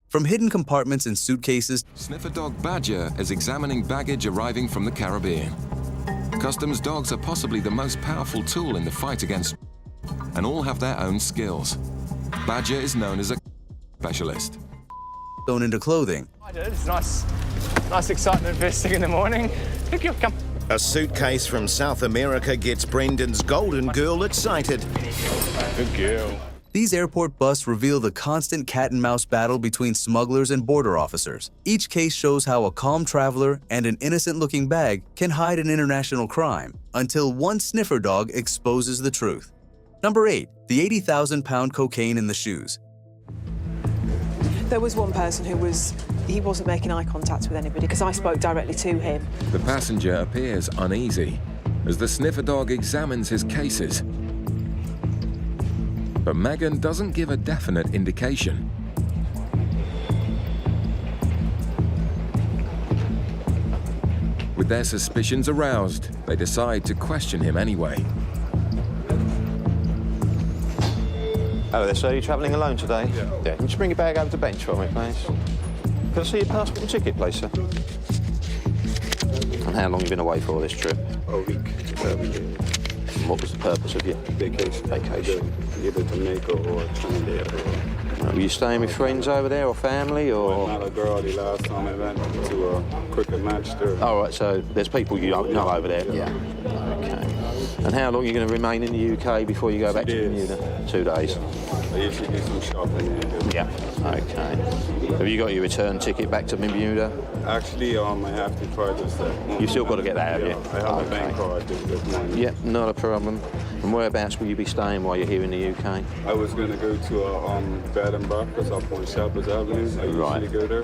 From hidden compartments in suitcases, Sniffer dog Badger is examining baggage arriving from the Caribbean. Customs dogs are possibly the most powerful tool in the fight against, and all have their own skills. Badger is known as a specialist. sewn into clothing. Hi, dude. It's nice excitement first thing in the morning. Look, you come. A suitcase from South America gets Brendan's golden girl excited. Good girl. These airport busts reveal the constant cat-and-mouse battle between smugglers and border officers. Each case shows how a calm traveler and an innocent-looking bag can hide an international crime, until one sniffer dog exposes the truth. Number 8. The 80,000-pound cocaine in the shoes. There was one person he wasn't making eye contact with anybody because I spoke directly to him. The passenger appears uneasy as the sniffer dog examines his cases. But Megan doesn't give a definite indication. With their suspicions aroused, they decide to question him anyway. Hello there, sir. Are you travelling alone today? Yeah. Can you just bring your bag over to the bench for me, please? Can I see your passport and ticket, please, sir? And how long have you been away for this trip? A week. And what was the purpose of your Vacation. Either Jamaica or Trinidad. Were you staying with friends over there or family or? Not a girl. The last time I went to a cricket match there. Oh, right, so there's people you don't know over there? Yeah. Okay. And how long are you going to remain in the UK before you go back to Bermuda? 2 days. I usually do some shopping there. Yeah. Okay. Have you got your return ticket back to Bermuda? Actually, I have to try this. You've still got to get that, have you? I have a bank card this morning. Yep, not a problem. And whereabouts will you be staying while you're here in the UK? I was going to go to a bed and breakfast up on Shepherd's Avenue. I usually go there.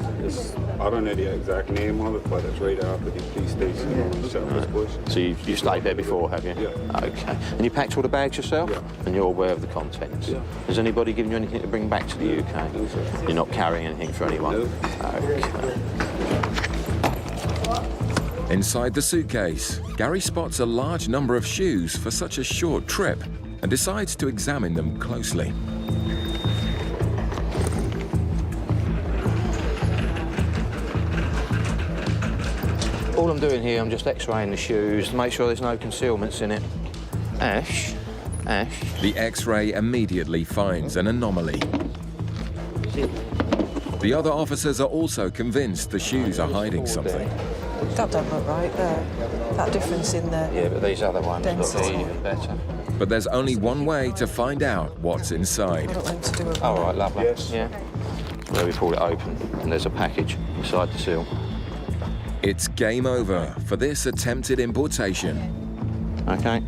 I don't know the exact name of it, but it's right after the police station on Shepherd's Bush. So you've stayed there before, have you? Yeah. Okay. And you packed all the bags yourself? Yeah. And you're aware of the contents? Yeah. Has anybody given you anything to bring back to the UK? No, sir. You're not carrying anything for anyone? No. Okay. Inside the suitcase, Gary spots a large number of shoes for such a short trip and decides to examine them closely. All I'm doing here, I'm just x-raying the shoes to make sure there's no concealments in it. Ash. The X-ray immediately finds an anomaly. The other officers are also convinced the shoes are hiding something. That don't look right there. That difference in the Yeah, but these other ones density. look even better. But there's only one way to find out what's inside. I don't want to do it. All right, lovely. Yes. Yeah. Where we pull it open, and there's a package inside the seal. It's game over for this attempted importation. Okay.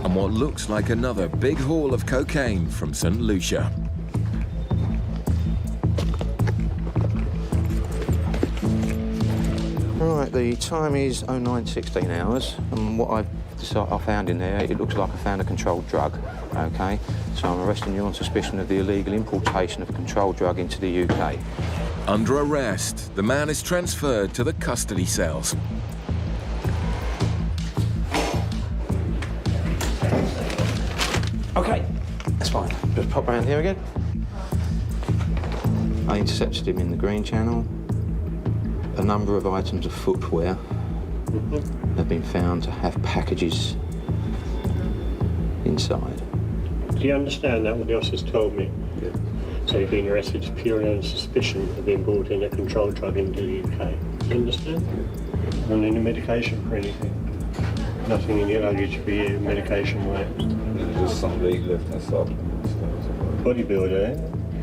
And what looks like another big haul of cocaine from St. Lucia. Right, the time is 09:16 hours, and what I found in there, it looks like I found a controlled drug, okay? So I'm arresting you on suspicion of the illegal importation of a controlled drug into the UK. Under arrest, the man is transferred to the custody cells. Okay, that's fine. Just pop round here again. I intercepted him in the Green Channel. A number of items of footwear have been found to have packages inside. Do you understand that what the officers told me? Yeah. So you've been arrested purely on suspicion of being brought in a controlled drug into the UK. Do you understand? On any medication for anything? Nothing in your luggage for you, medication-wise? Just some weightlifting stuff. Bodybuilder, eh?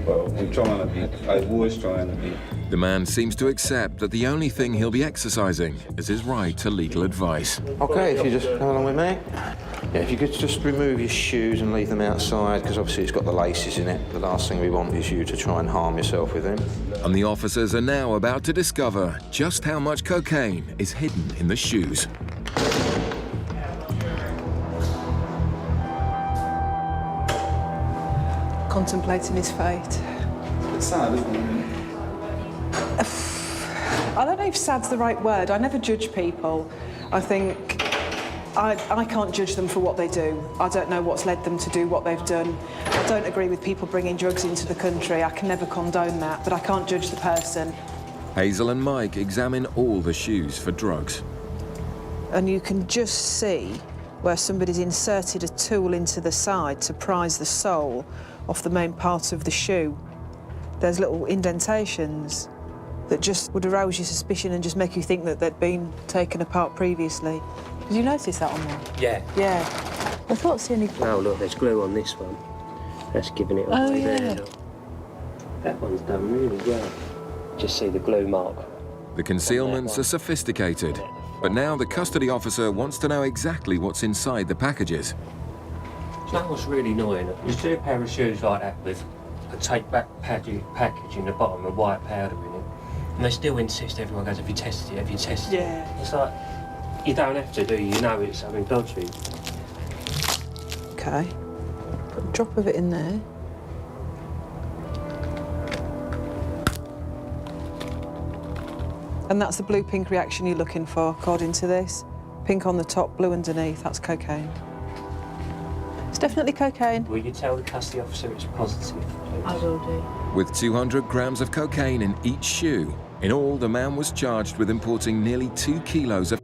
Well, I'm trying to be. I was trying to be. The man seems to accept that the only thing he'll be exercising is his right to legal advice. Okay, if you just come along with me. Yeah, if you could just remove your shoes and leave them outside, because obviously it's got the laces in it. The last thing we want is you to try and harm yourself with them. And the officers are now about to discover just how much cocaine is hidden in the shoes. Contemplating his fate. It's sad, isn't it? I don't know if sad's the right word. I never judge people. I think I can't judge them for what they do. I don't know what's led them to do what they've done. I don't agree with people bringing drugs into the country. I can never condone that, but I can't judge the person. Hazel and Mike examine all the shoes for drugs. And you can just see where somebody's inserted a tool into the side to prise the sole off the main part of the shoe. There's little indentations that just would arouse your suspicion and just make you think that they'd been taken apart previously. Did you notice that on there? Yeah. Yeah. I thought seeing any... Oh, look, there's glue on this one. That's giving it away there. Look. That one's done really well. Just see the glue mark. The concealments are sophisticated, but now the custody officer wants to know exactly what's inside the packages. You know what's really annoying? You see a pair of shoes like that with a take-back package in the bottom with white powder in it, and they still insist, everyone goes, have you tested it, have you tested it? Yeah. It's like, you don't have to, do you? You know it's something dodgy. OK. Put a drop of it in there. And that's the blue-pink reaction you're looking for, according to this. Pink on the top, blue underneath, that's cocaine. It's definitely cocaine. Will you tell the custody officer it's positive, please? I will do. With 200 grams of cocaine in each shoe, in all, the man was charged with importing nearly 2 kilos of...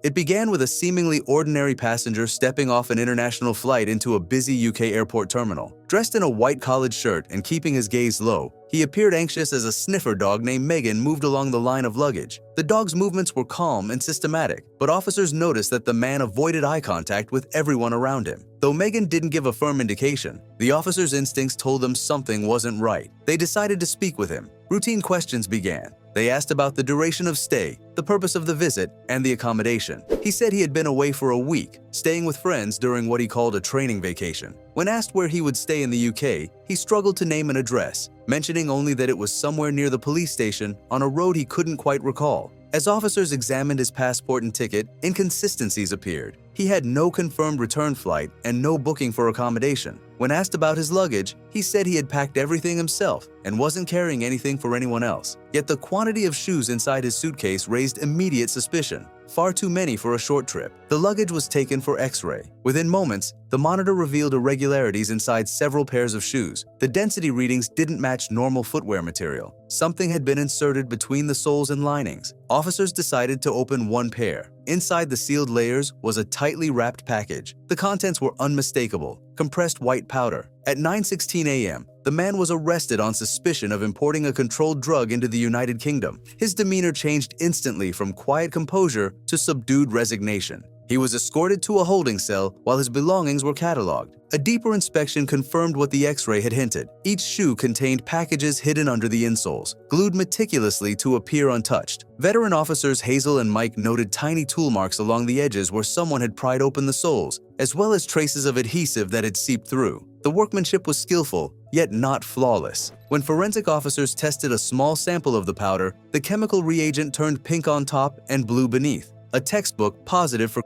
It began with a seemingly ordinary passenger stepping off an international flight into a busy UK airport terminal. Dressed in a white collared shirt and keeping his gaze low, he appeared anxious as a sniffer dog named Megan moved along the line of luggage. The dog's movements were calm and systematic, but officers noticed that the man avoided eye contact with everyone around him. Though Megan didn't give a firm indication, the officers' instincts told them something wasn't right. They decided to speak with him. Routine questions began. They asked about the duration of stay, the purpose of the visit, and the accommodation. He said he had been away for a week, staying with friends during what he called a training vacation. When asked where he would stay in the UK, he struggled to name an address, mentioning only that it was somewhere near the police station on a road he couldn't quite recall. As officers examined his passport and ticket, inconsistencies appeared. He had no confirmed return flight and no booking for accommodation. When asked about his luggage, he said he had packed everything himself and wasn't carrying anything for anyone else. Yet the quantity of shoes inside his suitcase raised immediate suspicion. Far too many for a short trip. The luggage was taken for X-ray. Within moments, the monitor revealed irregularities inside several pairs of shoes. The density readings didn't match normal footwear material. Something had been inserted between the soles and linings. Officers decided to open one pair. Inside the sealed layers was a tightly wrapped package. The contents were unmistakable: compressed white powder. At 9:16 a.m., the man was arrested on suspicion of importing a controlled drug into the United Kingdom. His demeanor changed instantly from quiet composure to subdued resignation. He was escorted to a holding cell while his belongings were cataloged. A deeper inspection confirmed what the X-ray had hinted. Each shoe contained packages hidden under the insoles, glued meticulously to appear untouched. Veteran officers Hazel and Mike noted tiny tool marks along the edges where someone had pried open the soles, as well as traces of adhesive that had seeped through. The workmanship was skillful, yet not flawless. When forensic officers tested a small sample of the powder, the chemical reagent turned pink on top and blue beneath, a textbook positive for...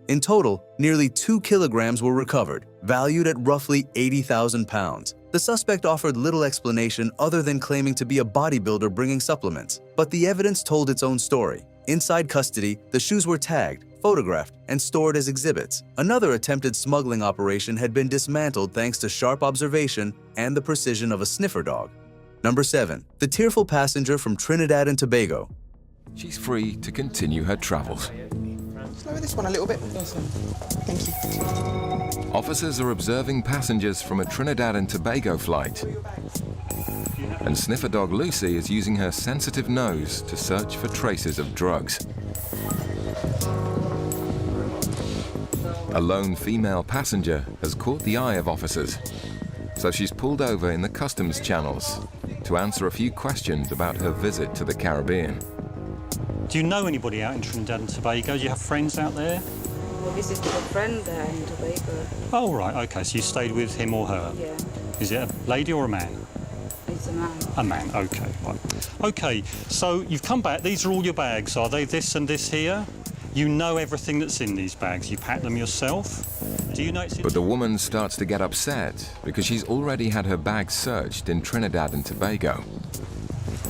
In total, nearly 2 kilograms were recovered, valued at roughly 80,000 pounds. The suspect offered little explanation other than claiming to be a bodybuilder bringing supplements, but the evidence told its own story. Inside custody, the shoes were tagged, photographed, and stored as exhibits. Another attempted smuggling operation had been dismantled thanks to sharp observation and the precision of a sniffer dog. Number 7. The tearful passenger from Trinidad and Tobago. She's free to continue her travels. Lower this one a little bit. Awesome. Thank you. Officers are observing passengers from a Trinidad and Tobago flight. And sniffer dog Lucy is using her sensitive nose to search for traces of drugs. A lone female passenger has caught the eye of officers, so she's pulled over in the customs channels to answer a few questions about her visit to the Caribbean. Do you know anybody out in Trinidad and Tobago? Do you have friends out there? Well, this is a friend there in Tobago. Oh, right, OK, so you stayed with him or her? Yeah. Is it a lady or a man? It's a man. A man, OK, right. OK, so you've come back. These are all your bags, are they? This and this here? You know everything that's in these bags. You pack them yourself? Do you know it's in... But the woman starts to get upset because she's already had her bags searched in Trinidad and Tobago.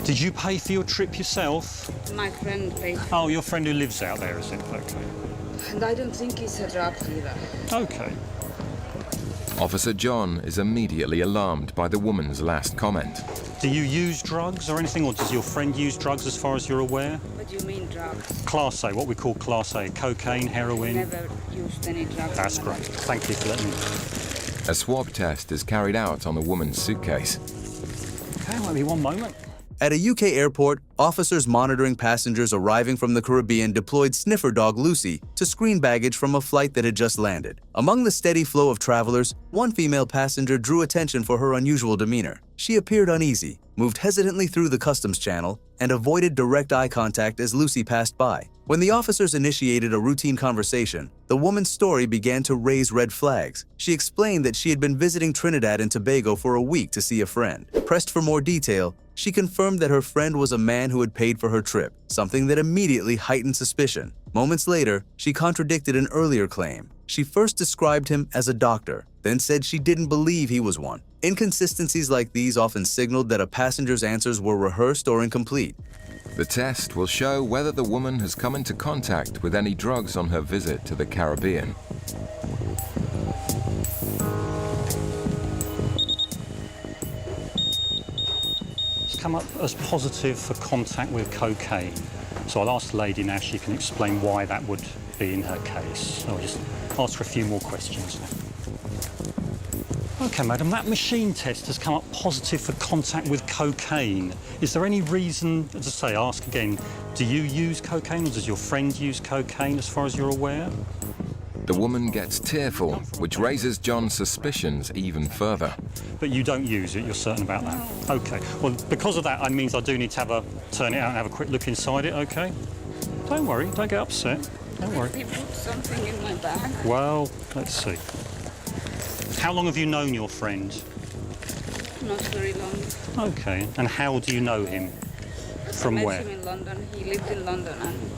Did you pay for your trip yourself? My friend paid. Oh, your friend who lives out there, is it? OK. And I don't think he's a drug dealer. Okay. Officer John is immediately alarmed by the woman's last comment. Do you use drugs or anything, or does your friend use drugs as far as you're aware? What do you mean drugs? Class A, what we call Class A, cocaine, heroin? Never used any drugs. That's great. Thank you for letting me know. A swab test is carried out on the woman's suitcase. Okay, wait me one moment. At a UK airport, officers monitoring passengers arriving from the Caribbean deployed Sniffer dog Lucy to screen baggage from a flight that had just landed. Among the steady flow of travelers, one female passenger drew attention for her unusual demeanor. She appeared uneasy, moved hesitantly through the customs channel, and avoided direct eye contact as Lucy passed by. When the officers initiated a routine conversation, the woman's story began to raise red flags. She explained that she had been visiting Trinidad and Tobago for a week to see a friend. Pressed for more detail, she confirmed that her friend was a man who had paid for her trip, something that immediately heightened suspicion. Moments later, she contradicted an earlier claim. She first described him as a doctor, then said she didn't believe he was one. Inconsistencies like these often signaled that a passenger's answers were rehearsed or incomplete. The test will show whether the woman has come into contact with any drugs on her visit to the Caribbean. It's come up as positive for contact with cocaine. So I'll ask the lady now, she can explain why that would be in her case. I'll just ask her a few more questions. Okay, madam, that machine test has come up positive for contact with cocaine. Is there any reason, as I say, ask again, do you use cocaine or does your friend use cocaine as far as you're aware? The woman gets tearful, which raises John's suspicions even further. But you don't use it, you're certain about that? Okay. Well, because of that, it means I do need to turn it out and have a quick look inside it, okay? Don't worry, don't get upset. Don't worry. He put something in my bag. Well, let's see. How long have you known your friend? Not very long. Okay. And how do you know him? From where? I met him in London. He lived in London and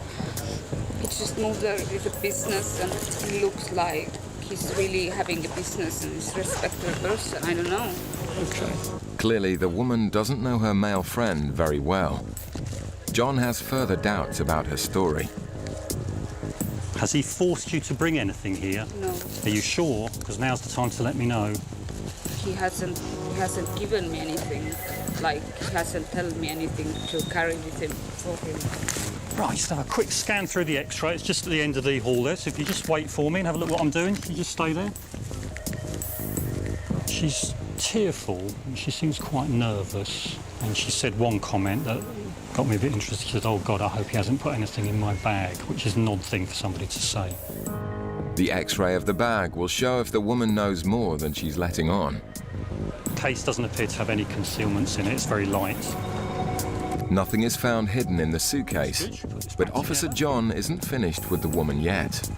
he just moved there with a business and he looks like he's really having a business and he's a respected person. I don't know. Okay. Clearly, the woman doesn't know her male friend very well. John has further doubts about her story. Has he forced you to bring anything here? No. Are you sure? Because now's the time to let me know. He hasn't given me anything. Like, he hasn't told me anything to carry with him for him. Right, just have a quick scan through the X-ray. It's just at the end of the hall there, so if you just wait for me and have a look what I'm doing. Can you just stay there? She's tearful, and she seems quite nervous. And she said one comment that got me a bit interested. She said, "Oh God, I hope he hasn't put anything in my bag," which is an odd thing for somebody to say. The X-ray of the bag will show if the woman knows more than she's letting on. The case doesn't appear to have any concealments in it. It's very light. Nothing is found hidden in the suitcase, but Officer John isn't finished with the woman yet.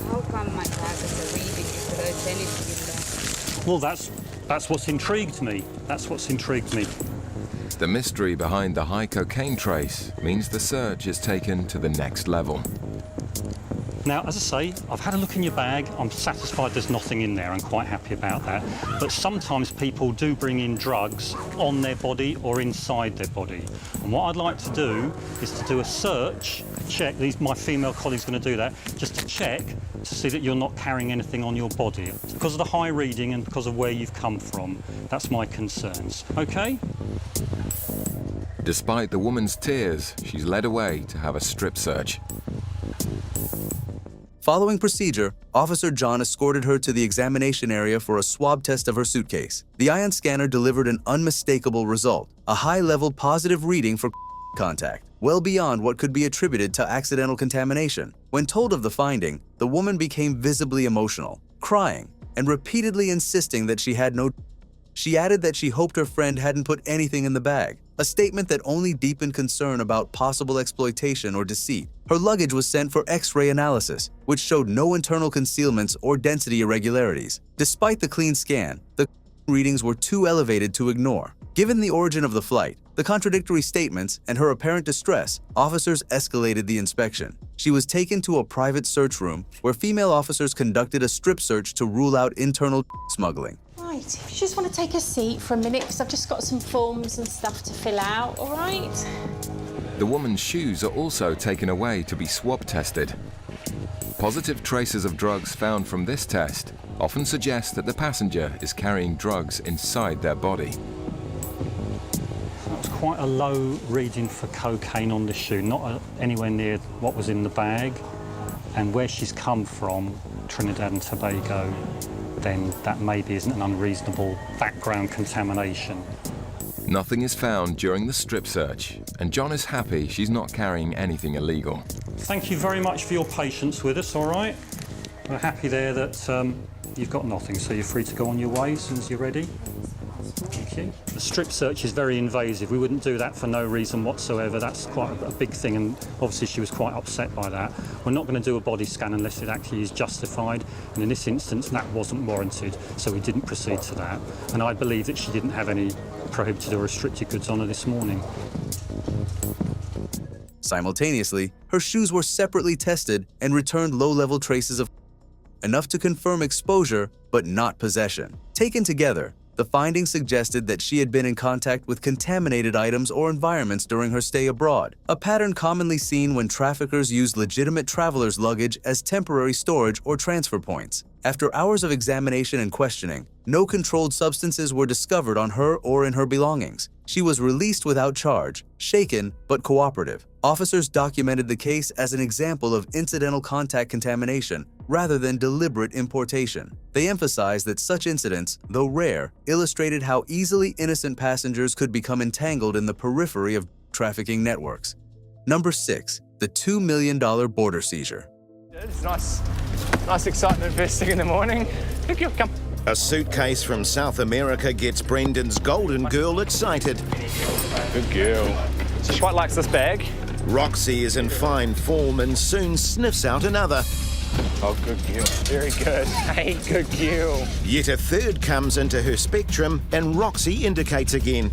How come my bag is a reading if there's anything in there? Well, that's what's intrigued me. That's what's intrigued me. The mystery behind the high cocaine trace means the search is taken to the next level. Now, as I say, I've had a look in your bag. I'm satisfied there's nothing in there. I'm quite happy about that. But sometimes people do bring in drugs on their body or inside their body. And what I'd like to do is to do a search, check, my female colleague's going to do that, just to check to see that you're not carrying anything on your body. Because of the high reading and because of where you've come from. That's my concerns. Okay? Despite the woman's tears, she's led away to have a strip search. Following procedure, Officer John escorted her to the examination area for a swab test of her suitcase. The ion scanner delivered an unmistakable result, a high-level positive reading for contact, well beyond what could be attributed to accidental contamination. When told of the finding, the woman became visibly emotional, crying, and repeatedly insisting that she had no. She added that she hoped her friend hadn't put anything in the bag, a statement that only deepened concern about possible exploitation or deceit. Her luggage was sent for X-ray analysis, which showed no internal concealments or density irregularities. Despite the clean scan, the readings were too elevated to ignore. Given the origin of the flight, the contradictory statements, and her apparent distress, officers escalated the inspection. She was taken to a private search room where female officers conducted a strip search to rule out internal smuggling. Right, if you just want to take a seat for a minute, because I've just got some forms and stuff to fill out, all right? The woman's shoes are also taken away to be swab tested. Positive traces of drugs found from this test often suggest that the passenger is carrying drugs inside their body. It's quite a low reading for cocaine on the shoe, not anywhere near what was in the bag. And where she's come from, Trinidad and Tobago, then that maybe isn't an unreasonable background contamination. Nothing is found during the strip search, and John is happy she's not carrying anything illegal. Thank you very much for your patience with us, all right? We're happy there that you've got nothing, so you're free to go on your way as soon as you're ready. Thank you. The strip search is very invasive. We wouldn't do that for no reason whatsoever. That's quite a big thing, and obviously she was quite upset by that. We're not going to do a body scan unless it actually is justified, and in this instance that wasn't warranted, so we didn't proceed to that. And I believe that she didn't have any prohibited or restricted goods on her this morning. Simultaneously, her shoes were separately tested and returned low-level traces of enough to confirm exposure but not possession. Taken together, the findings suggested that she had been in contact with contaminated items or environments during her stay abroad, a pattern commonly seen when traffickers use legitimate travelers' luggage as temporary storage or transfer points. After hours of examination and questioning, no controlled substances were discovered on her or in her belongings. She was released without charge, shaken but cooperative. Officers documented the case as an example of incidental contact contamination rather than deliberate importation. They emphasized that such incidents, though rare, illustrated how easily innocent passengers could become entangled in the periphery of trafficking networks. Number 6. The $2 million border seizure. It's nice excitement first thing in the morning. Look, you'll come. A suitcase from South America gets Brendan's golden girl excited. Good girl. So she quite likes this bag. Roxy is in fine form and soon sniffs out another. Oh, good girl. Very good. Hey, good girl. Yet a third comes into her spectrum and Roxy indicates again.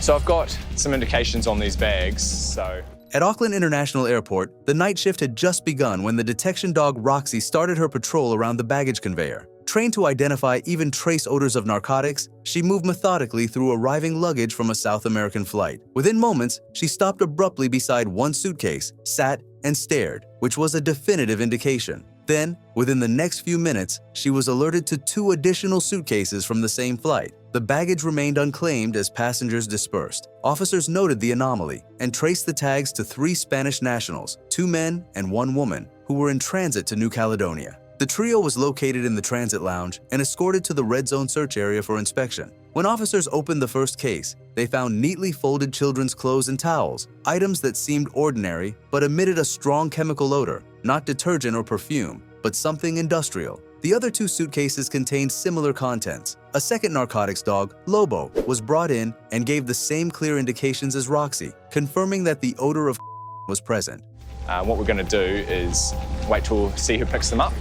So I've got some indications on these bags, so... At Auckland International Airport, the night shift had just begun when the detection dog Roxy started her patrol around the baggage conveyor. Trained to identify even trace odors of narcotics, she moved methodically through arriving luggage from a South American flight. Within moments, she stopped abruptly beside one suitcase, sat, and stared, which was a definitive indication. Then, within the next few minutes, she was alerted to 2 additional suitcases from the same flight. The baggage remained unclaimed as passengers dispersed. Officers noted the anomaly and traced the tags to 3 Spanish nationals, 2 men and 1 woman, who were in transit to New Caledonia. The trio was located in the transit lounge and escorted to the red zone search area for inspection. When officers opened the first case, they found neatly folded children's clothes and towels, items that seemed ordinary but emitted a strong chemical odor, not detergent or perfume, but something industrial. The other 2 suitcases contained similar contents. A second narcotics dog, Lobo, was brought in and gave the same clear indications as Roxy, confirming that the odor of was present. What we're going to do is wait till see who picks them up.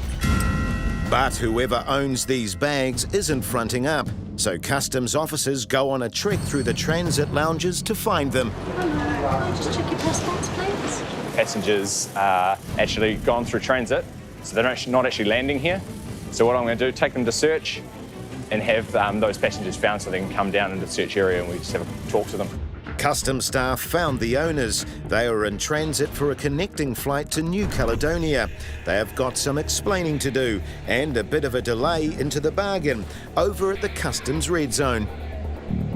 But whoever owns these bags isn't fronting up, so customs officers go on a trek through the transit lounges to find them. Just check your passports, please. Passengers are actually gone through transit, so they're not actually landing here. So what I'm going to do, take them to search and have those passengers found so they can come down into the search area and we just have a talk to them. Customs staff found the owners. They were in transit for a connecting flight to New Caledonia. They have got some explaining to do and a bit of a delay into the bargain over at the customs red zone.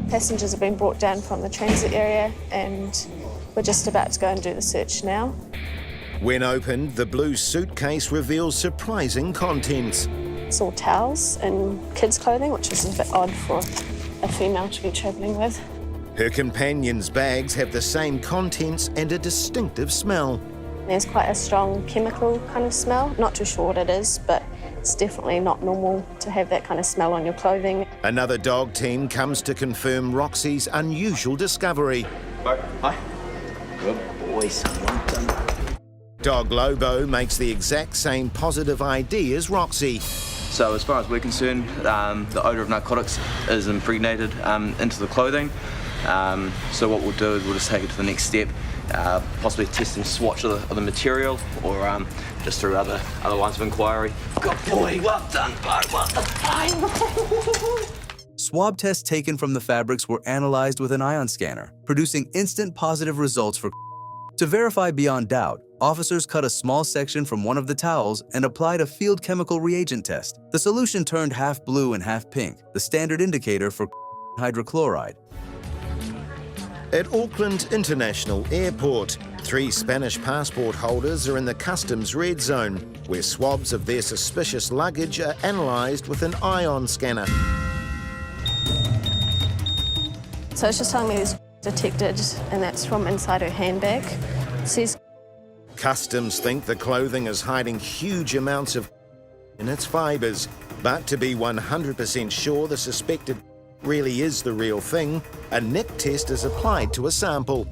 Passengers have been brought down from the transit area and we're just about to go and do the search now. When opened, the blue suitcase reveals surprising contents. It's all towels and kids' clothing, which is a bit odd for a female to be travelling with. Her companion's bags have the same contents and a distinctive smell. There's quite a strong chemical kind of smell. Not too sure what it is, but it's definitely not normal to have that kind of smell on your clothing. Another dog team comes to confirm Roxy's unusual discovery. Hi. Good boy, someone done. Dog Lobo makes the exact same positive ID as Roxy. So as far as we're concerned, the odour of narcotics is impregnated into the clothing. So what we'll do is we'll just take it to the next step, possibly test and swatch of the material, or just through other lines of inquiry. Good boy, well done, bud, well done. swab tests taken from the fabrics were analyzed with an ion scanner, producing instant positive results for. To verify beyond doubt, officers cut a small section from one of the towels and applied a field chemical reagent test. The solution turned half blue and half pink, the standard indicator for hydrochloride. At Auckland International Airport, 3 Spanish passport holders are in the customs red zone, where swabs of their suspicious luggage are analysed with an ion scanner. So it's just telling me this detected, and that's from inside her handbag. It says Customs think the clothing is hiding huge amounts of in its fibres, but to be 100% sure the suspected really is the real thing, a nick test is applied to a sample.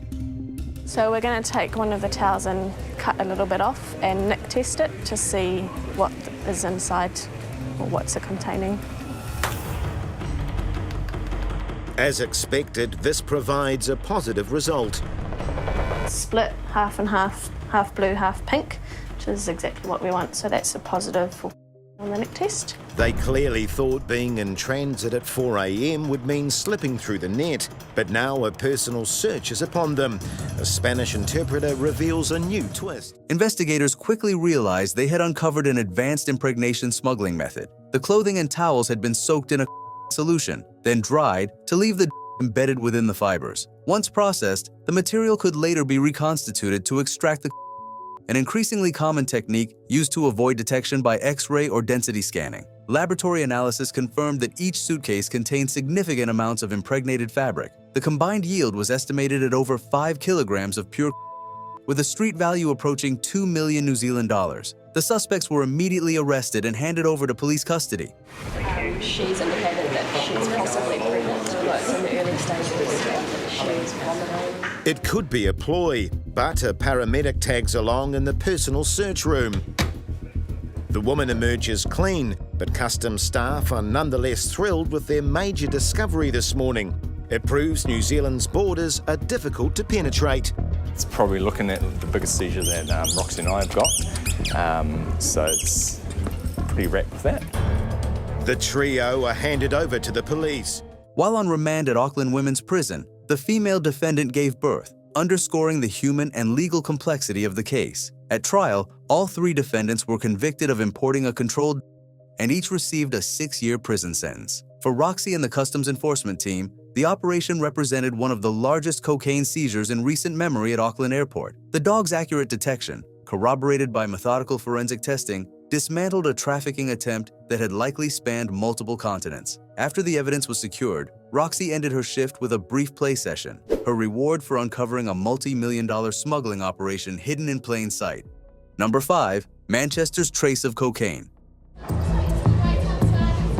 So we're going to take one of the towels and cut a little bit off and nick test it to see what is inside or what's it containing. As expected, this provides a positive result. Split half and half, half blue, half pink, which is exactly what we want. So that's a positive on the nick test. They clearly thought being in transit at 4 a.m. would mean slipping through the net, but now a personal search is upon them. A Spanish interpreter reveals a new twist. Investigators quickly realized they had uncovered an advanced impregnation smuggling method. The clothing and towels had been soaked in a solution, then dried to leave the embedded within the fibers. Once processed, the material could later be reconstituted to extract the an increasingly common technique used to avoid detection by X-ray or density scanning. Laboratory analysis confirmed that each suitcase contained significant amounts of impregnated fabric. The combined yield was estimated at over 5 kilograms of pure with a street value approaching 2 million New Zealand dollars. The suspects were immediately arrested and handed over to police custody. She's indicated that she's possibly pregnant, but it's in the early stages that she's vomiting. It could be a ploy, but a paramedic tags along in the personal search room. The woman emerges clean, but customs staff are nonetheless thrilled with their major discovery this morning. It proves New Zealand's borders are difficult to penetrate. It's probably looking at the biggest seizure that Roxy and I have got, so it's pretty wrapped with that. The trio are handed over to the police. While on remand at Auckland Women's Prison, the female defendant gave birth, underscoring the human and legal complexity of the case. At trial, all 3 defendants were convicted of importing a controlled and each received a 6-year prison sentence. For Roxy and the Customs Enforcement team, the operation represented one of the largest cocaine seizures in recent memory at Auckland Airport. The dog's accurate detection, corroborated by methodical forensic testing, dismantled a trafficking attempt that had likely spanned multiple continents. After the evidence was secured, Roxy ended her shift with a brief play session, her reward for uncovering a multi-million-dollar smuggling operation hidden in plain sight. Number 5, Manchester's trace of cocaine.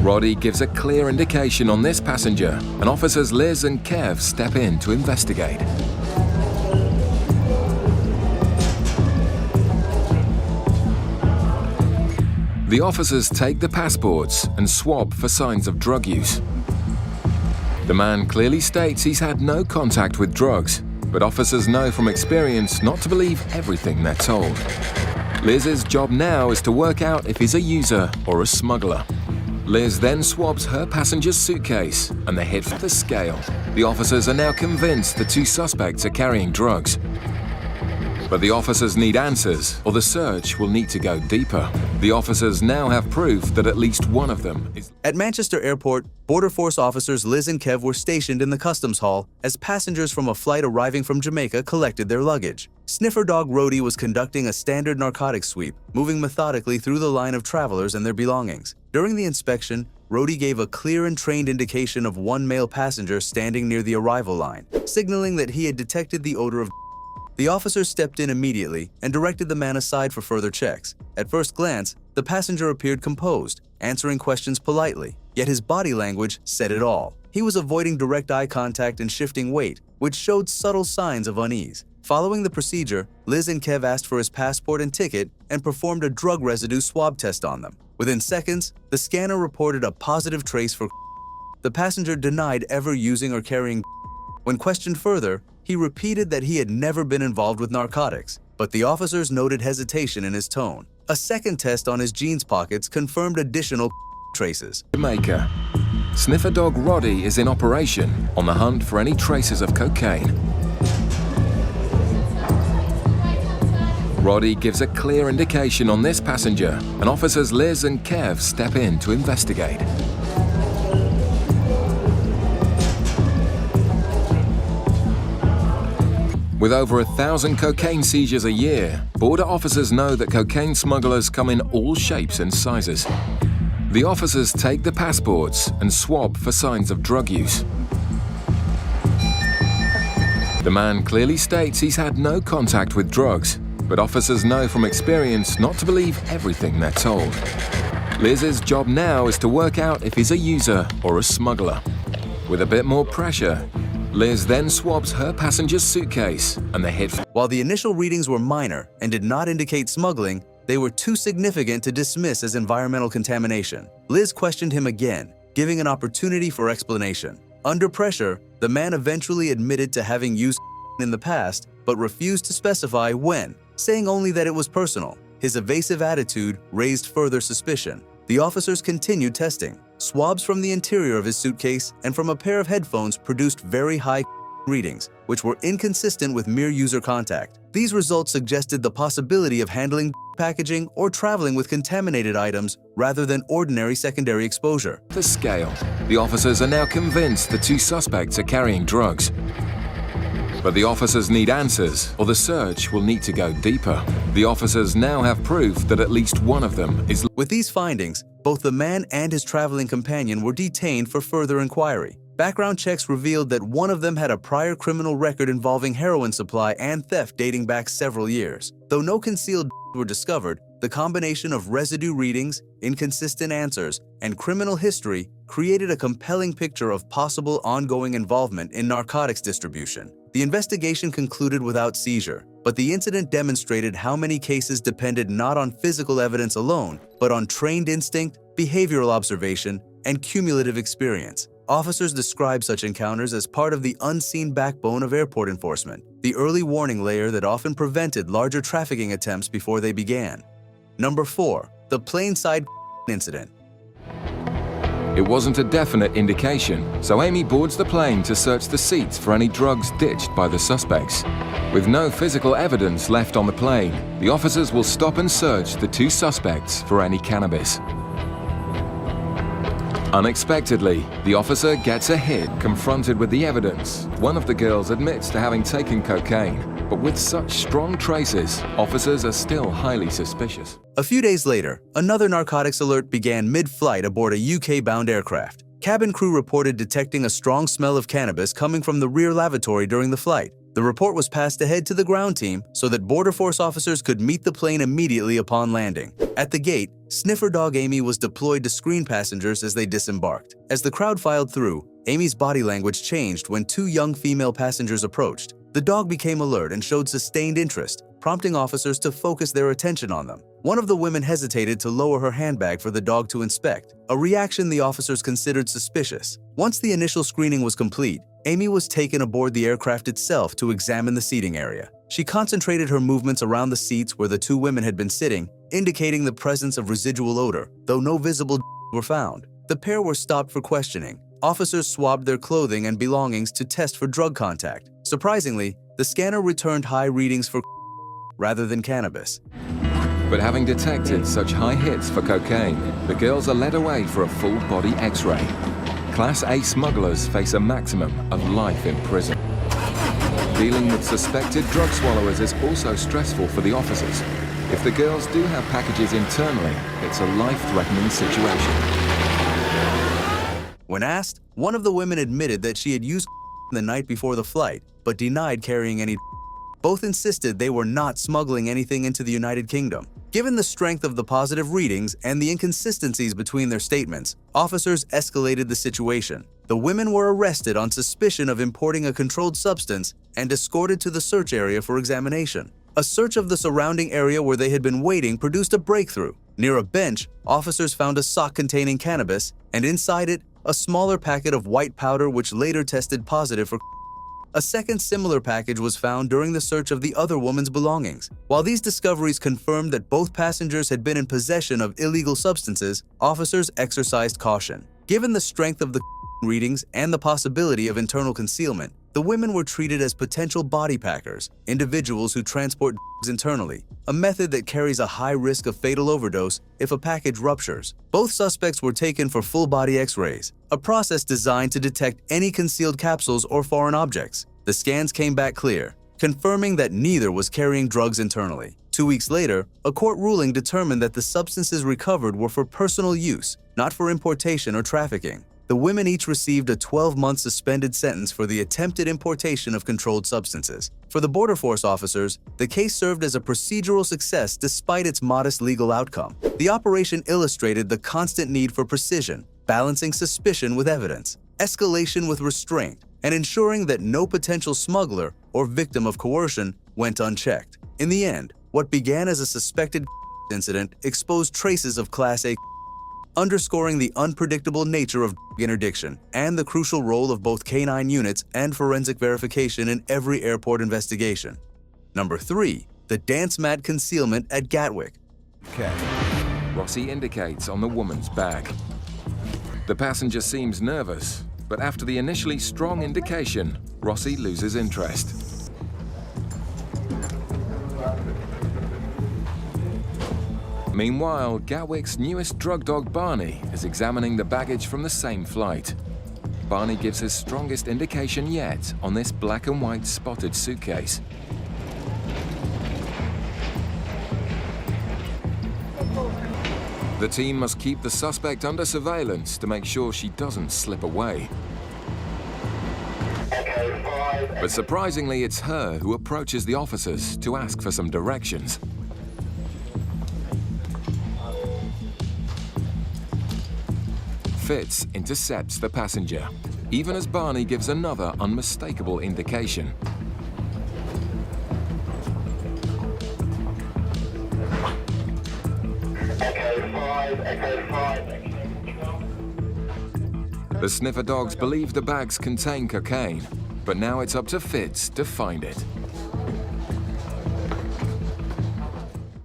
Roddy gives a clear indication on this passenger, and officers Liz and Kev step in to investigate. The officers take the passports and swab for signs of drug use. The man clearly states he's had no contact with drugs, but officers know from experience not to believe everything they're told. Liz's job now is to work out if he's a user or a smuggler. Liz then swabs her passenger's suitcase and they head for the scale. The officers are now convinced the 2 suspects are carrying drugs. But the officers need answers, or the search will need to go deeper. The officers now have proof that at least one of them is... At Manchester Airport, Border Force officers Liz and Kev were stationed in the customs hall as passengers from a flight arriving from Jamaica collected their luggage. Sniffer dog Rhodey was conducting a standard narcotics sweep, moving methodically through the line of travelers and their belongings. During the inspection, Rhodey gave a clear and trained indication of one male passenger standing near the arrival line, signaling that he had detected the odor of... The officers stepped in immediately and directed the man aside for further checks. At first glance, the passenger appeared composed, answering questions politely, yet his body language said it all. He was avoiding direct eye contact and shifting weight, which showed subtle signs of unease. Following the procedure, Liz and Kev asked for his passport and ticket and performed a drug residue swab test on them. Within seconds, the scanner reported a positive trace for... The passenger denied ever using or carrying... When questioned further, he repeated that he had never been involved with narcotics, but the officers noted hesitation in his tone. A second test on his jeans pockets confirmed additional traces. Jamaica. Sniffer dog Roddy is in operation on the hunt for any traces of cocaine. Roddy gives a clear indication on this passenger, and officers Liz and Kev step in to investigate. With over 1,000 cocaine seizures a year, border officers know that cocaine smugglers come in all shapes and sizes. The officers take the passports and swab for signs of drug use. The man clearly states he's had no contact with drugs, but officers know from experience not to believe everything they're told. Liz's job now is to work out if he's a user or a smuggler. With a bit more pressure, Liz then swabs her passenger's suitcase and they head. While the initial readings were minor and did not indicate smuggling, they were too significant to dismiss as environmental contamination. Liz questioned him again, giving an opportunity for explanation. Under pressure, the man eventually admitted to having used in the past, but refused to specify when, saying only that it was personal. His evasive attitude raised further suspicion. The officers continued testing. Swabs from the interior of his suitcase and from a pair of headphones produced very high readings, which were inconsistent with mere user contact. These results suggested the possibility of handling packaging or traveling with contaminated items rather than ordinary secondary exposure. The scale. The officers are now convinced the two suspects are carrying drugs. But the officers need answers, or the search will need to go deeper. The officers now have proof that at least one of them is. With these findings, both the man and his traveling companion were detained for further inquiry. Background checks revealed that one of them had a prior criminal record involving heroin supply and theft dating back several years. Though no concealed were discovered, the combination of residue readings, inconsistent answers, and criminal history created a compelling picture of possible ongoing involvement in narcotics distribution. The investigation concluded without seizure, but the incident demonstrated how many cases depended not on physical evidence alone, but on trained instinct, behavioral observation, and cumulative experience. Officers describe such encounters as part of the unseen backbone of airport enforcement, the early warning layer that often prevented larger trafficking attempts before they began. Number 4. The Plainside incident. It wasn't a definite indication, so Amy boards the plane to search the seats for any drugs ditched by the suspects. With no physical evidence left on the plane, the officers will stop and search the two suspects for any cannabis. Unexpectedly, the officer gets a hit. Confronted with the evidence, one of the girls admits to having taken cocaine, but with such strong traces, officers are still highly suspicious. A few days later, another narcotics alert began mid-flight aboard a UK-bound aircraft. Cabin crew reported detecting a strong smell of cannabis coming from the rear lavatory during the flight. The report was passed ahead to the ground team so that Border Force officers could meet the plane immediately upon landing. At the gate, Sniffer dog Amy was deployed to screen passengers as they disembarked. As the crowd filed through, Amy's body language changed when two young female passengers approached. The dog became alert and showed sustained interest, prompting officers to focus their attention on them. One of the women hesitated to lower her handbag for the dog to inspect, a reaction the officers considered suspicious. Once the initial screening was complete, Amy was taken aboard the aircraft itself to examine the seating area. She concentrated her movements around the seats where the two women had been sitting, indicating the presence of residual odor, though no visible were found. The pair were stopped for questioning. Officers swabbed their clothing and belongings to test for drug contact. Surprisingly, the scanner returned high readings for rather than cannabis. But having detected such high hits for cocaine, the girls are led away for a full-body X-ray. Class A smugglers face a maximum of life in prison. Dealing with suspected drug swallowers is also stressful for the officers. If the girls do have packages internally, it's a life-threatening situation. When asked, one of the women admitted that she had used the night before the flight, but denied carrying any. Both insisted they were not smuggling anything into the United Kingdom. Given the strength of the positive readings and the inconsistencies between their statements, officers escalated the situation. The women were arrested on suspicion of importing a controlled substance and escorted to the search area for examination. A search of the surrounding area where they had been waiting produced a breakthrough. Near a bench, officers found a sock containing cannabis, and inside it, a smaller packet of white powder which later tested positive for. A second similar package was found during the search of the other woman's belongings. While these discoveries confirmed that both passengers had been in possession of illegal substances, officers exercised caution. Given the strength of the readings and the possibility of internal concealment, the women were treated as potential body packers, individuals who transport internally, a method that carries a high risk of fatal overdose if a package ruptures. Both suspects were taken for full-body X-rays, a process designed to detect any concealed capsules or foreign objects. The scans came back clear, confirming that neither was carrying drugs internally. 2 weeks later, a court ruling determined that the substances recovered were for personal use, not for importation or trafficking. The women each received a 12-month suspended sentence for the attempted importation of controlled substances. For the Border Force officers, the case served as a procedural success despite its modest legal outcome. The operation illustrated the constant need for precision, balancing suspicion with evidence, escalation with restraint, and ensuring that no potential smuggler or victim of coercion went unchecked. In the end, what began as a suspected incident exposed traces of Class A, underscoring the unpredictable nature of interdiction and the crucial role of both canine units and forensic verification in every airport investigation. Number 3. The dance mat concealment at Gatwick. Okay. Rossi indicates on the woman's bag. The passenger seems nervous, but after the initially strong indication, Rossi loses interest. Meanwhile, Gatwick's newest drug dog, Barney, is examining the baggage from the same flight. Barney gives his strongest indication yet on this black and white spotted suitcase. The team must keep the suspect under surveillance to make sure she doesn't slip away. But surprisingly, it's her who approaches the officers to ask for some directions. Fitz intercepts the passenger, even as Barney gives another unmistakable indication. The sniffer dogs believe the bags contain cocaine, but now it's up to Fitz to find it.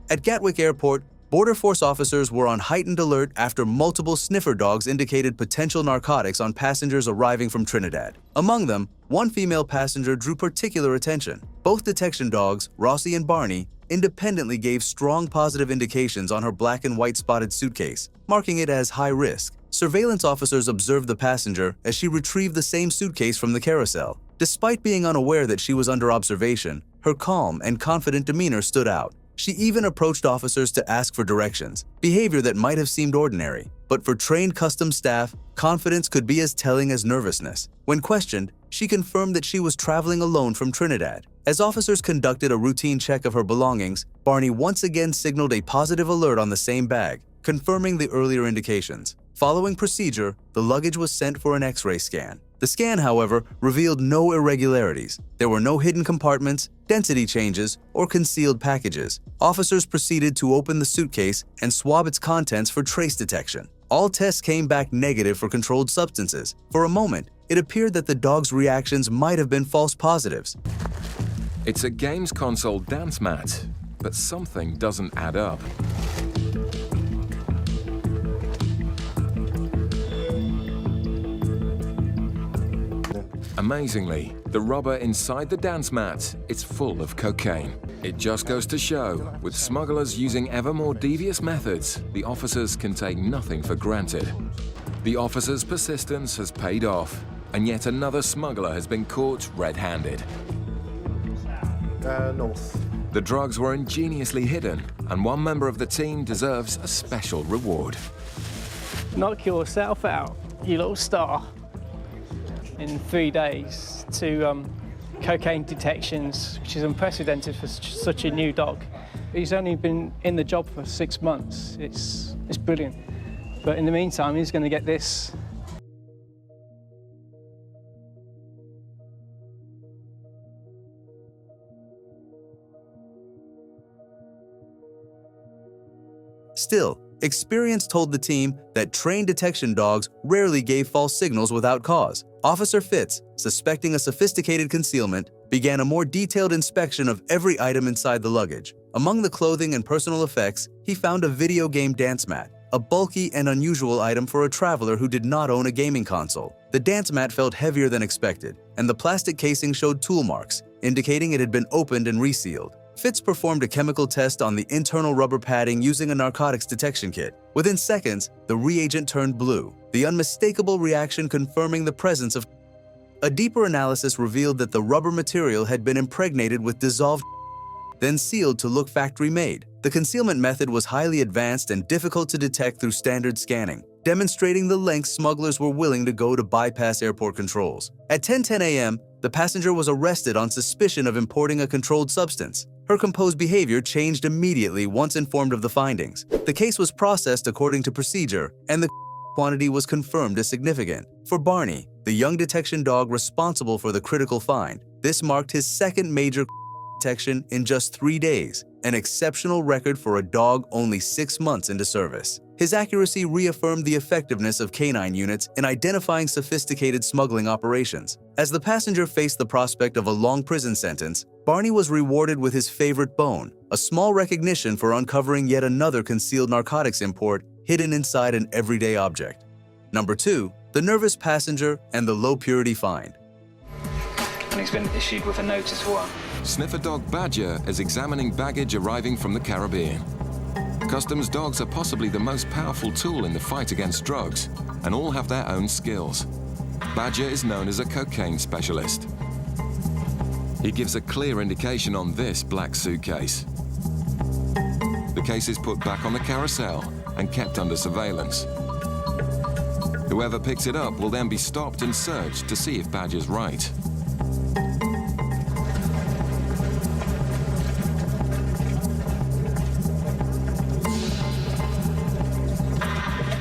At Gatwick Airport, Border Force officers were on heightened alert after multiple sniffer dogs indicated potential narcotics on passengers arriving from Trinidad. Among them, one female passenger drew particular attention. Both detection dogs, Rossi and Barney, independently gave strong positive indications on her black and white spotted suitcase, marking it as high risk. Surveillance officers observed the passenger as she retrieved the same suitcase from the carousel. Despite being unaware that she was under observation, her calm and confident demeanor stood out. She even approached officers to ask for directions, behavior that might have seemed ordinary. But for trained customs staff, confidence could be as telling as nervousness. When questioned, she confirmed that she was traveling alone from Trinidad. As officers conducted a routine check of her belongings, Barney once again signaled a positive alert on the same bag, confirming the earlier indications. Following procedure, the luggage was sent for an X-ray scan. The scan, however, revealed no irregularities. There were no hidden compartments, density changes, or concealed packages. Officers proceeded to open the suitcase and swab its contents for trace detection. All tests came back negative for controlled substances. For a moment, it appeared that the dog's reactions might have been false positives. It's a games console dance mat, but something doesn't add up. Amazingly, the rubber inside the dance mat is full of cocaine. It just goes to show, with smugglers using ever more devious methods, the officers can take nothing for granted. The officers' persistence has paid off, and yet another smuggler has been caught red-handed. North. The drugs were ingeniously hidden, and one member of the team deserves a special reward. Knock yourself out, you little star. In 3 days to cocaine detections, which is unprecedented for such a new dog. He's only been in the job for 6 months. It's brilliant. But in the meantime, he's going to get this. Still, experience told the team that trained detection dogs rarely gave false signals without cause. Officer Fitz, suspecting a sophisticated concealment, began a more detailed inspection of every item inside the luggage. Among the clothing and personal effects, he found a video game dance mat. a bulky and unusual item for a traveler who did not own a gaming console. The dance mat felt heavier than expected, and the plastic casing showed tool marks, indicating it had been opened and resealed. Fitz performed a chemical test on the internal rubber padding using a narcotics detection kit. Within seconds, the reagent turned blue, the unmistakable reaction confirming the presence of. A deeper analysis revealed that the rubber material had been impregnated with dissolved, then sealed to look factory-made. The concealment method was highly advanced and difficult to detect through standard scanning, demonstrating the lengths smugglers were willing to go to bypass airport controls. At 10:10 a.m., the passenger was arrested on suspicion of importing a controlled substance. Her composed behavior changed immediately once informed of the findings. The case was processed according to procedure, and the quantity was confirmed as significant. For Barney, the young detection dog responsible for the critical find, this marked his second major detection in just 3 days, an exceptional record for a dog only 6 months into service. His accuracy reaffirmed the effectiveness of canine units in identifying sophisticated smuggling operations. As the passenger faced the prospect of a long prison sentence, Barney was rewarded with his favorite bone, a small recognition for uncovering yet another concealed narcotics import hidden inside an everyday object. Number 2, the nervous passenger and the low-purity find. And he's been issued with a notice for Sniffer dog Badger is examining baggage arriving from the Caribbean. Customs dogs are possibly the most powerful tool in the fight against drugs, and all have their own skills. Badger is known as a cocaine specialist. He gives a clear indication on this black suitcase. The case is put back on the carousel and kept under surveillance. Whoever picks it up will then be stopped and searched to see if Badger's right.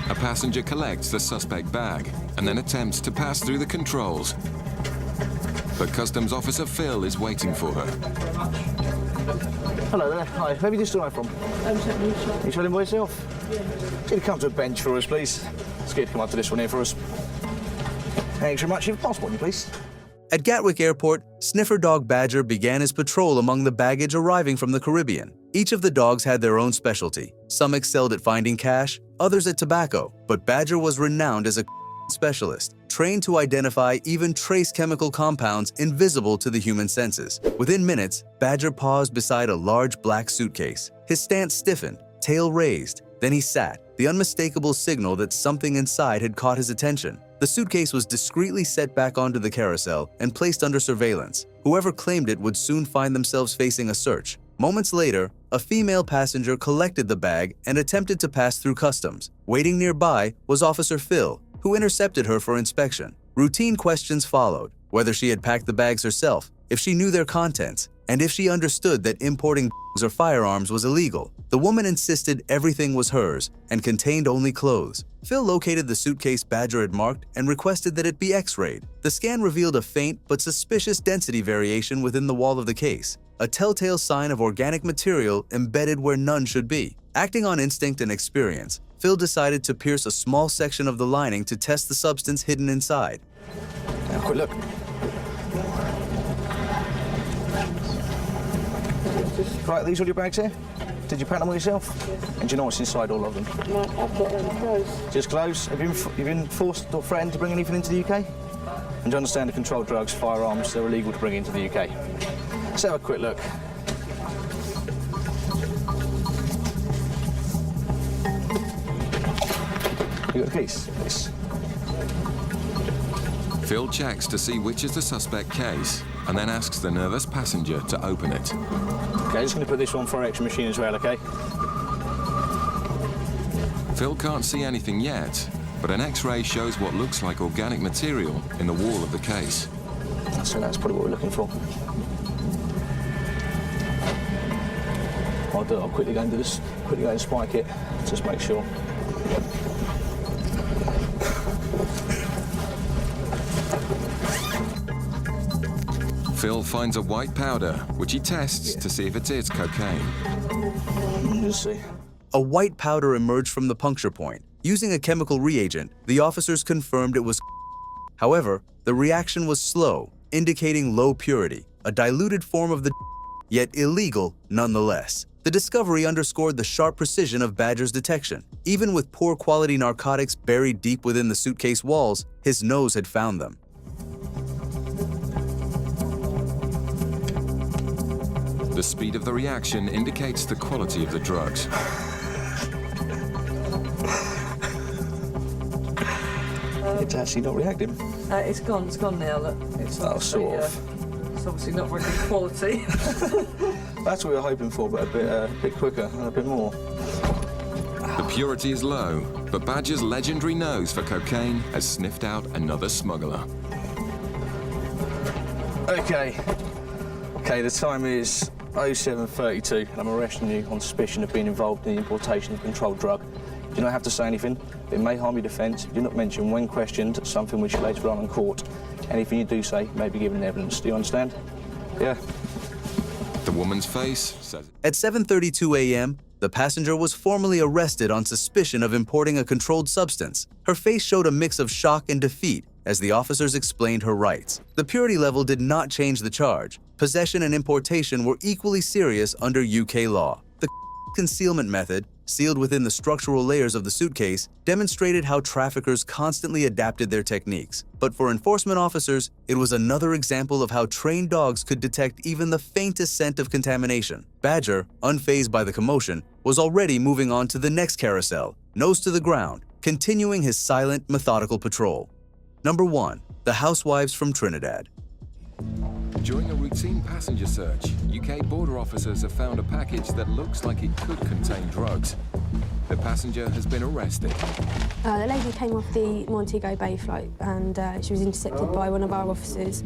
A passenger collects the suspect bag and then attempts to pass through the controls. But Customs Officer Phil is waiting for her. Hello there. Hi. Where have you just arrived from? You travelling by yourself? Yeah. Can you come to a bench for us, please? It's good to come up to this one here for us. Thanks very much. Your passport, please. At Gatwick Airport, Sniffer dog Badger began his patrol among the baggage arriving from the Caribbean. Each of the dogs had their own specialty. Some excelled at finding cash, others at tobacco, but Badger was renowned as a specialist, trained to identify even trace chemical compounds invisible to the human senses. Within minutes, Badger paused beside a large black suitcase. His stance stiffened, tail raised. Then he sat, the unmistakable signal that something inside had caught his attention. The suitcase was discreetly set back onto the carousel and placed under surveillance. Whoever claimed it would soon find themselves facing a search. Moments later, a female passenger collected the bag and attempted to pass through customs. Waiting nearby was Officer Phil, who intercepted her for inspection. Routine questions followed, whether she had packed the bags herself, if she knew their contents, and if she understood that importing drugs or firearms was illegal. The woman insisted everything was hers and contained only clothes. Phil located the suitcase Badger had marked and requested that it be x-rayed. The scan revealed a faint but suspicious density variation within the wall of the case, a telltale sign of organic material embedded where none should be. Acting on instinct and experience, Phil decided to pierce a small section of the lining to test the substance hidden inside. Have a quick look. Right, these all your bags here? Did you pack them all yourself? And do you know what's inside all of them? No, I've got them clothes. Just clothes? Have you been forced or threatened to bring anything into the UK? And do you understand the controlled drugs, firearms, they're illegal to bring into the UK? Let's have a quick look. You got the keys? Yes. Phil checks to see which is the suspect case and then asks the nervous passenger to open it. Okay, just going to put this one for our extra machine as well, okay? Phil can't see anything yet, but an X-ray shows what looks like organic material in the wall of the case. So that's probably what we're looking for. I'll quickly go and do this, quickly go and spike it, just make sure. Phil finds a white powder, which he tests to see if it is cocaine. Let's see. A white powder emerged from the puncture point. Using a chemical reagent, the officers confirmed it was. However, the reaction was slow, indicating low purity, a diluted form of the, yet illegal nonetheless. The discovery underscored the sharp precision of Badger's detection. Even with poor quality narcotics buried deep within the suitcase walls, his nose had found them. The speed of the reaction indicates the quality of the drugs. It's actually not reacting. It's gone now, look. It's sort of. It's obviously not very good quality. That's what we were hoping for, but a bit quicker and a bit more. The purity is low, but Badger's legendary nose for cocaine has sniffed out another smuggler. Okay, the time is 07:32, and I'm arresting you on suspicion of being involved in the importation of a controlled drug. You do not have to say anything. It may harm your defence. Do not mention, when questioned, something which you later on in court. Anything you do say may be given evidence. Do you understand? Yeah. The woman's face says... At 7:32 a.m., the passenger was formally arrested on suspicion of importing a controlled substance. Her face showed a mix of shock and defeat as the officers explained her rights. The purity level did not change the charge. Possession and importation were equally serious under UK law. The concealment method, sealed within the structural layers of the suitcase, demonstrated how traffickers constantly adapted their techniques. But for enforcement officers, it was another example of how trained dogs could detect even the faintest scent of contamination. Badger, unfazed by the commotion, was already moving on to the next carousel, nose to the ground, continuing his silent, methodical patrol. Number 1. The Housewives from Trinidad. During a routine passenger search, UK border officers have found a package that looks like it could contain drugs. The passenger has been arrested. The lady came off the Montego Bay flight and she was intercepted by one of our officers.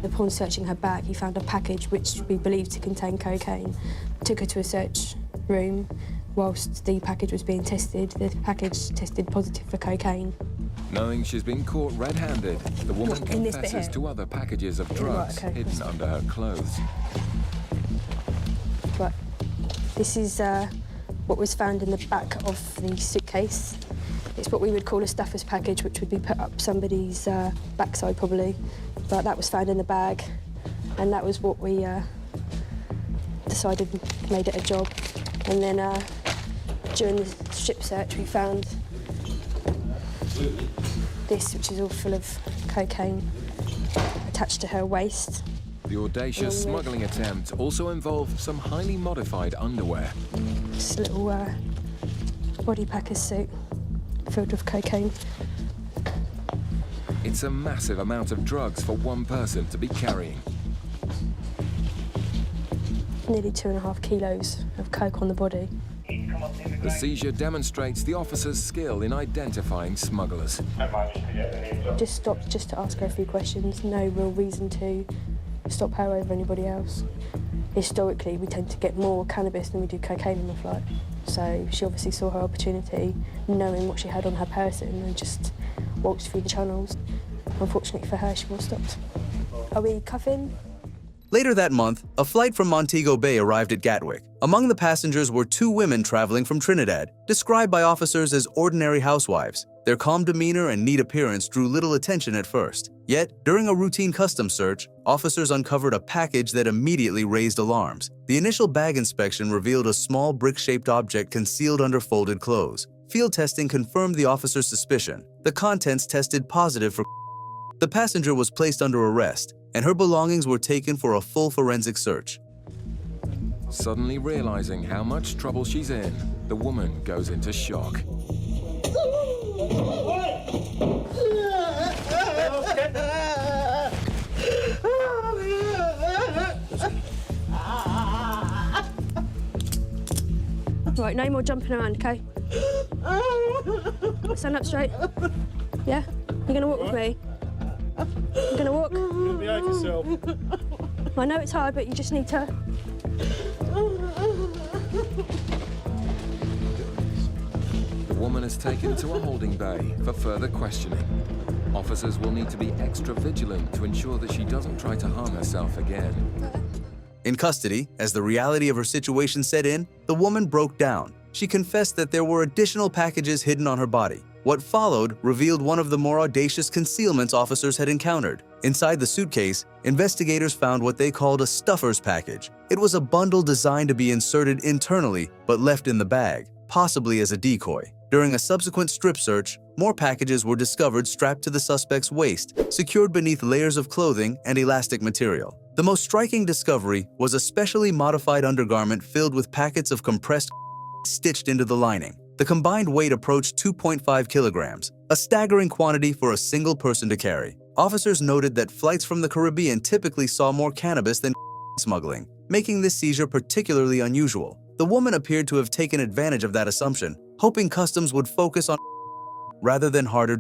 Upon searching her bag, he found a package which we believed to contain cocaine. Took her to a search room. Whilst the package was being tested, the package tested positive for cocaine. Knowing she's been caught red-handed, the woman confesses to other packages of drugs hidden under her clothes. Right. This is what was found in the back of the suitcase. It's what we would call a stuffer's package, which would be put up somebody's backside probably. But that was found in the bag, and that was what we decided made it a job. And then during the strip search, we found this, which is all full of cocaine attached to her waist. The audacious smuggling attempt also involved some highly modified underwear. This little body packer suit filled with cocaine. It's a massive amount of drugs for one person to be carrying. Nearly 2.5 kilos of coke on the body. The seizure demonstrates the officer's skill in identifying smugglers. Just stopped just to ask her a few questions. No real reason to stop her over anybody else. Historically, we tend to get more cannabis than we do cocaine on the flight. So she obviously saw her opportunity, knowing what she had on her person, and just walked through the channels. Unfortunately for her, she was stopped. Are we cuffing? Later that month, a flight from Montego Bay arrived at Gatwick. Among the passengers were 2 women traveling from Trinidad, described by officers as ordinary housewives. Their calm demeanor and neat appearance drew little attention at first. Yet, during a routine customs search, officers uncovered a package that immediately raised alarms. The initial bag inspection revealed a small brick-shaped object concealed under folded clothes. Field testing confirmed the officer's suspicion. The contents tested positive for The passenger was placed under arrest, and her belongings were taken for a full forensic search. Suddenly realizing how much trouble she's in, the woman goes into shock. Right, no more jumping around, okay? Stand up straight. Yeah? You're gonna walk with me? You're gonna walk? Behave yourself. I know it's hard, but you just need to... The woman is taken to a holding bay for further questioning. Officers will need to be extra vigilant to ensure that she doesn't try to harm herself again. In custody, as the reality of her situation set in, the woman broke down. She confessed that there were additional packages hidden on her body. What followed revealed one of the more audacious concealments officers had encountered. Inside the suitcase, investigators found what they called a stuffer's package. It was a bundle designed to be inserted internally but left in the bag, possibly as a decoy. During a subsequent strip search, more packages were discovered strapped to the suspect's waist, secured beneath layers of clothing and elastic material. The most striking discovery was a specially modified undergarment filled with packets of compressed stitched into the lining. The combined weight approached 2.5 kilograms, a staggering quantity for a single person to carry. Officers noted that flights from the Caribbean typically saw more cannabis than smuggling, making this seizure particularly unusual. The woman appeared to have taken advantage of that assumption, hoping customs would focus on rather than harder.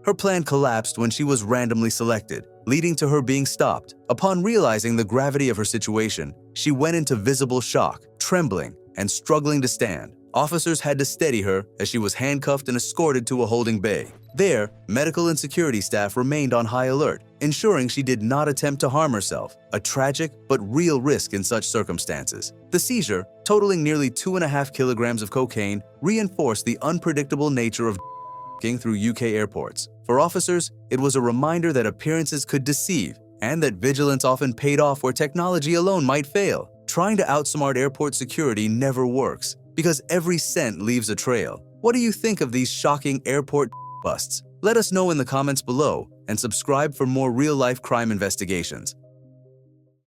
Her plan collapsed when she was randomly selected, leading to her being stopped. Upon realizing the gravity of her situation, she went into visible shock, trembling, and struggling to stand. Officers had to steady her as she was handcuffed and escorted to a holding bay. There, medical and security staff remained on high alert, ensuring she did not attempt to harm herself, a tragic but real risk in such circumstances. The seizure, totaling nearly 2.5 kilograms of cocaine, reinforced the unpredictable nature of through UK airports. For officers, it was a reminder that appearances could deceive and that vigilance often paid off where technology alone might fail. Trying to outsmart airport security never works, because every scent leaves a trail. What do you think of these shocking airport busts? Let us know in the comments below and subscribe for more real-life crime investigations.